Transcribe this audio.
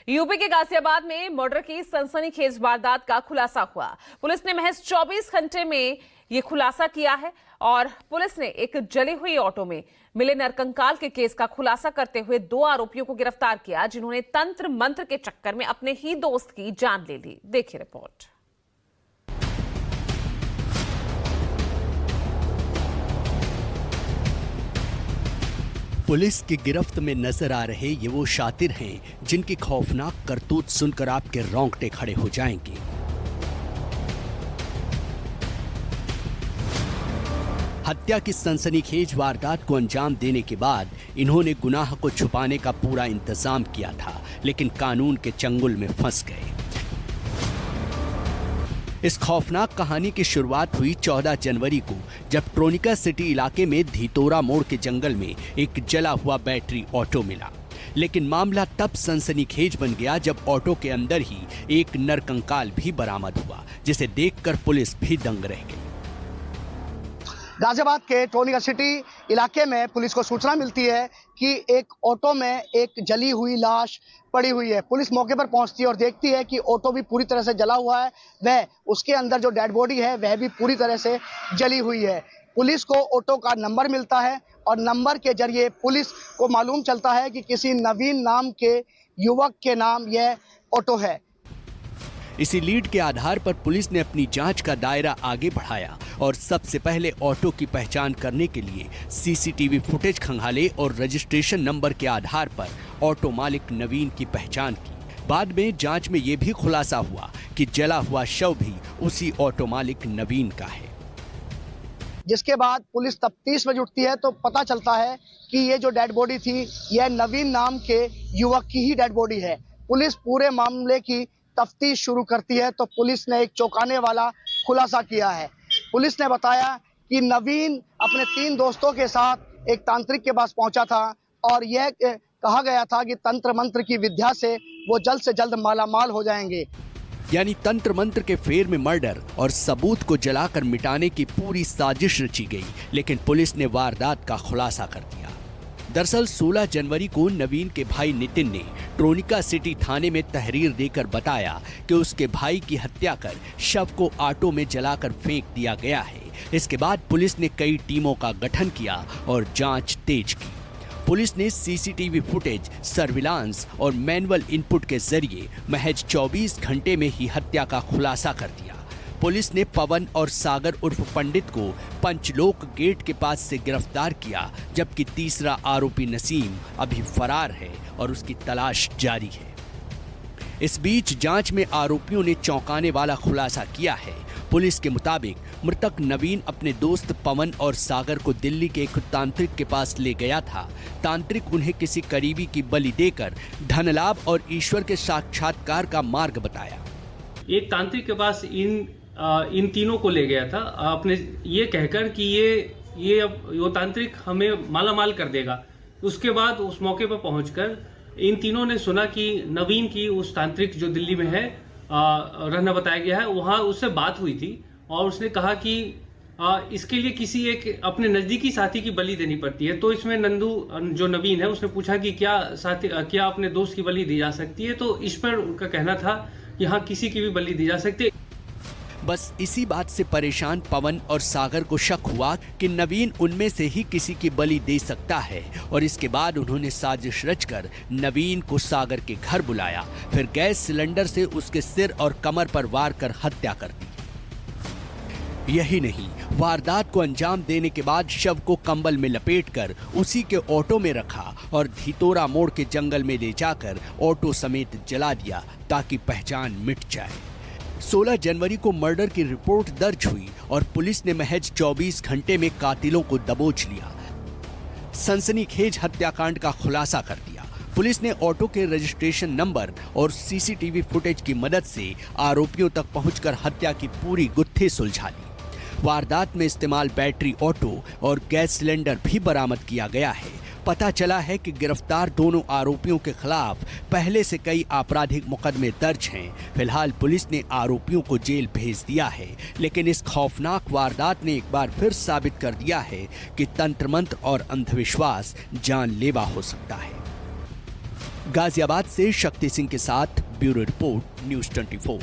UP के गाजियाबाद में murder की सनसनीखेज वारदात का खुलासा हुआ। पुलिस ने महज 24 घंटे में ये खुलासा किया है और पुलिस ने एक जली हुई ऑटो में मिले नरकंकाल के केस का खुलासा करते हुए 2 आरोपियों को गिरफ्तार किया, जिन्होंने तंत्र मंत्र के चक्कर में अपने ही दोस्त की जान ले ली। देखिए रिपोर्ट। पुलिस की गिरफ्त में नजर आ रहे ये वो शातिर हैं जिनकी खौफनाक करतूत सुनकर आपके रोंगटे खड़े हो जाएंगे। हत्या की सनसनीखेज वारदात को अंजाम देने के बाद इन्होंने गुनाह को छुपाने का पूरा इंतजाम किया था, लेकिन कानून के चंगुल में फंस गए। इस खौफनाक कहानी की शुरुआत हुई 14 जनवरी को, जब ट्रोनिका सिटी इलाके में धीतोरा मोड़ के जंगल में एक जला हुआ बैटरी ऑटो मिला। लेकिन मामला तब सनसनीखेज बन गया जब ऑटो के अंदर ही एक नरकंकाल भी बरामद हुआ, जिसे देखकर पुलिस भी दंग रह गई। गाजियाबाद के ट्रोनिका सिटी इलाके में पुलिस को सूचना मिलती है कि एक ऑटो में एक जली हुई लाश पड़ी हुई है। पुलिस मौके पर पहुंचती है और देखती है कि ऑटो भी पूरी तरह से जला हुआ है, वह उसके अंदर जो डेड बॉडी है वह भी पूरी तरह से जली हुई है। पुलिस को ऑटो का नंबर मिलता है और नंबर के जरिए पुलिस को मालूम चलता है कि किसी नवीन नाम के युवक के नाम यह ऑटो है। इसी लीड के आधार पर पुलिस ने अपनी जांच का दायरा आगे बढ़ाया और सबसे पहले ऑटो की पहचान करने के लिए सीसीटीवी फुटेज खंगाले और रजिस्ट्रेशन नंबर के आधार पर ऑटो मालिक नवीन की पहचान की। बाद में जांच में यह भी खुलासा हुआ कि जला हुआ शव भी उसी ऑटो मालिक नवीन का है। जिसके बाद पुलिस तफ्तीश में जुटती है तो पता चलता है कि ये जो डेड बॉडी थी यह नवीन नाम के युवक की ही डेड बॉडी है। पुलिस पूरे मामले की तफ्तीश शुरू करती है तो पुलिस ने एक चौंकाने वाला खुलासा किया है। पुलिस ने बताया कि नवीन अपने 3 दोस्तों के साथ एक तांत्रिक के पास पहुंचा था और यह कहा गया था कि तंत्र मंत्र की विद्या से वो जल्द से जल्द मालामाल हो जाएंगे। यानी तंत्र मंत्र के फेर में मर्डर और सबूत को जलाकर मिटाने की पूरी साजिश रची गई, लेकिन पुलिस ने वारदात का खुलासा कर दिया। दरअसल 16 जनवरी को नवीन के भाई नितिन ने ट्रोनिका सिटी थाने में तहरीर देकर बताया कि उसके भाई की हत्या कर शव को ऑटो में जलाकर फेंक दिया गया है। इसके बाद पुलिस ने कई टीमों का गठन किया और जांच तेज की। पुलिस ने सीसीटीवी फुटेज, सर्विलांस और मैनुअल इनपुट के जरिए महज 24 घंटे में ही हत्या का खुलासा कर दिया। पुलिस ने पवन और सागर उर्फ पंडित को पंचलोक गेट के पास से गिरफ्तार किया, जबकि तीसरा आरोपी नसीम अभी फरार है और उसकी तलाश जारी है। इस बीच जांच में आरोपियों ने चौंकाने वाला खुलासा किया है। पुलिस के मुताबिक मृतक नवीन अपने दोस्त पवन और सागर को दिल्ली के एक तांत्रिक के पास ले गया था। तांत्रिक उन्हें किसी करीबी की बलि देकर धन लाभ और ईश्वर के साक्षात्कार का मार्ग बताया। एक तांत्रिक के पास इन तीनों को ले गया था अपने ये कहकर कि ये वो तांत्रिक हमें माला माल कर देगा। उसके बाद उस मौके पर पहुंचकर इन तीनों ने सुना कि नवीन की उस तांत्रिक जो दिल्ली में है रहना बताया गया है, वहाँ उससे बात हुई थी और उसने कहा कि इसके लिए किसी एक अपने नजदीकी साथी की बलि देनी पड़ती है। तो इसमें नंदू जो नवीन है उसने पूछा कि क्या अपने दोस्त की बलि दी जा सकती है, तो इस पर उनका कहना था कि हाँ, किसी की भी बलि दी जा सकती है। बस इसी बात से परेशान पवन और सागर को शक हुआ कि नवीन उनमें से ही किसी की बलि दे सकता है और इसके बाद उन्होंने साजिश रचकर नवीन को सागर के घर बुलाया, फिर गैस सिलेंडर से उसके सिर और कमर पर वार कर हत्या कर दी। यही नहीं, वारदात को अंजाम देने के बाद शव को कंबल में लपेटकर उसी के ऑटो में रखा और धीतोरा मोड़ के जंगल में ले जाकर ऑटो समेत जला दिया ताकि पहचान मिट जाए। 16 जनवरी को मर्डर की रिपोर्ट दर्ज हुई और पुलिस ने महज 24 घंटे में कातिलों को दबोच लिया। सनसनीखेज हत्याकांड का खुलासा कर दिया। पुलिस ने ऑटो के रजिस्ट्रेशन नंबर और सीसीटीवी फुटेज की मदद से आरोपियों तक पहुंचकर हत्या की पूरी गुत्थी सुलझा ली। वारदात में इस्तेमाल बैटरी ऑटो और गैस सिलेंडर भी बरामद किया गया है। पता चला है कि गिरफ्तार दोनों आरोपियों के खिलाफ पहले से कई आपराधिक मुकदमे दर्ज हैं। फिलहाल पुलिस ने आरोपियों को जेल भेज दिया है, लेकिन इस खौफनाक वारदात ने एक बार फिर साबित कर दिया है कि तंत्र मंत्र और अंधविश्वास जानलेवा हो सकता है। गाजियाबाद से शक्ति सिंह के साथ ब्यूरो रिपोर्ट न्यूज़ 24।